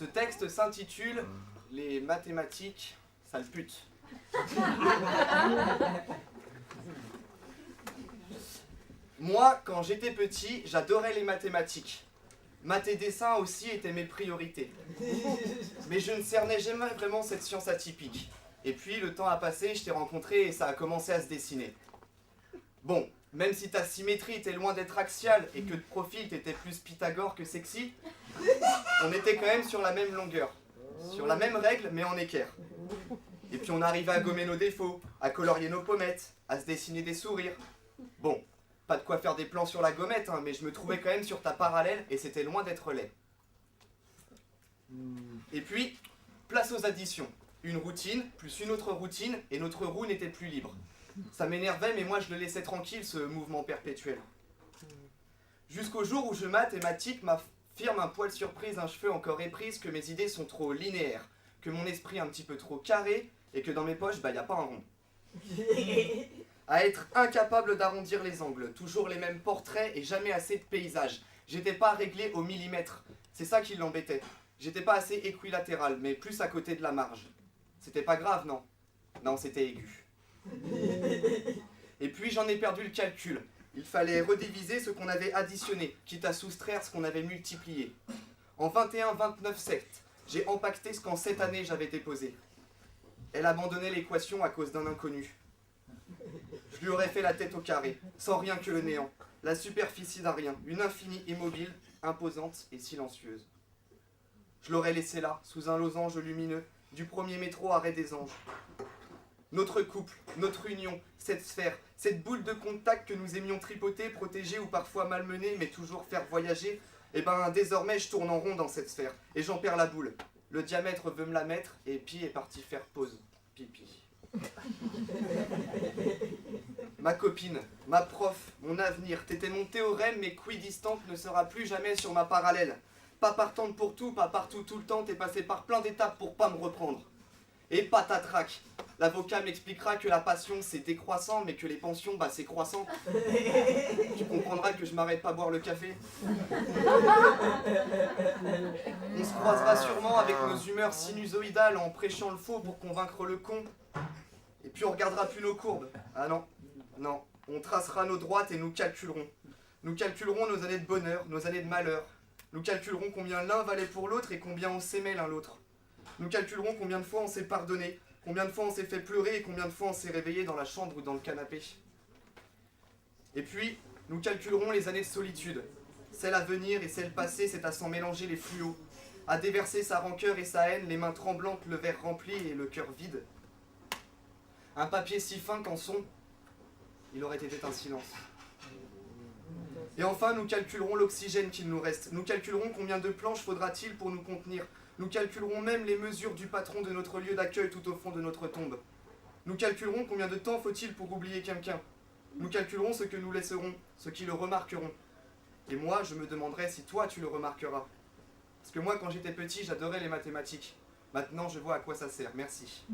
Ce texte s'intitule « Les mathématiques, sale pute ». Moi, quand j'étais petit, j'adorais les mathématiques. Maths et dessin aussi étaient mes priorités. Mais je ne cernais jamais vraiment cette science atypique. Et puis, le temps a passé, je t'ai rencontré et ça a commencé à se dessiner. Bon, même si ta symétrie était loin d'être axiale et que de profil t'étais plus Pythagore que sexy, on était quand même sur la même longueur. Sur la même règle, mais en équerre. Et puis on arrivait à gommer nos défauts, à colorier nos pommettes, à se dessiner des sourires. Bon, pas de quoi faire des plans sur la gommette, hein, mais je me trouvais quand même sur ta parallèle et c'était loin d'être laid. Et puis, place aux additions. Une routine, plus une autre routine, et notre roue n'était plus libre. Ça m'énervait, mais moi je le laissais tranquille, ce mouvement perpétuel. Jusqu'au jour où je mathématique m'affirme un poil surprise, un cheveu encore éprise, que mes idées sont trop linéaires, que mon esprit un petit peu trop carré, et que dans mes poches, y a pas un rond. À être incapable d'arrondir les angles, toujours les mêmes portraits et jamais assez de paysages. J'étais pas réglé au millimètre, c'est ça qui l'embêtait. J'étais pas assez équilatéral, mais plus à côté de la marge. C'était pas grave, non. Non, c'était aigu. Et puis j'en ai perdu le calcul. Il fallait rediviser ce qu'on avait additionné, quitte à soustraire ce qu'on avait multiplié. En 21-29 sectes, j'ai empaqueté ce qu'en 7 années j'avais déposé. Elle abandonnait l'équation à cause d'un inconnu. Je lui aurais fait la tête au carré, sans rien que le néant, la superficie d'un rien, une infinie immobile, imposante et silencieuse. Je l'aurais laissé là, sous un losange lumineux, du premier métro arrêt des anges. Notre couple, notre union, cette sphère, cette boule de contact que nous aimions tripoter, protéger ou parfois malmener, mais toujours faire voyager, et désormais je tourne en rond dans cette sphère, et j'en perds la boule. Le diamètre veut me la mettre, et Pi est parti faire pause. Pipi. Ma copine, ma prof, mon avenir, t'étais mon théorème, mais quidistante ne sera plus jamais sur ma parallèle. Pas partante pour tout, pas partout tout le temps, t'es passé par plein d'étapes pour pas me reprendre. Et patatrac, l'avocat m'expliquera que la passion c'est décroissant, mais que les pensions, c'est croissant. Tu comprendras que je m'arrête pas boire le café. On se croisera sûrement avec nos humeurs sinusoïdales en prêchant le faux pour convaincre le con. Et puis on regardera plus nos courbes. Ah non, non, on tracera nos droites et nous calculerons. Nous calculerons nos années de bonheur, nos années de malheur. Nous calculerons combien l'un valait pour l'autre et combien on s'aimait l'un l'autre. Nous calculerons combien de fois on s'est pardonné, combien de fois on s'est fait pleurer et combien de fois on s'est réveillé dans la chambre ou dans le canapé. Et puis, nous calculerons les années de solitude. Celle à venir et celle passée, c'est à s'en mélanger les fluos, à déverser sa rancœur et sa haine, les mains tremblantes, le verre rempli et le cœur vide. Un papier si fin qu'en son, il aurait été un silence. Et enfin, nous calculerons l'oxygène qu'il nous reste. Nous calculerons combien de planches faudra-t-il pour nous contenir. Nous calculerons même les mesures du patron de notre lieu d'accueil tout au fond de notre tombe. Nous calculerons combien de temps faut-il pour oublier quelqu'un. Nous calculerons ce que nous laisserons, ce qui le remarqueront. Et moi, je me demanderai si toi, tu le remarqueras. Parce que moi, quand j'étais petit, j'adorais les mathématiques. Maintenant, je vois à quoi ça sert. Merci.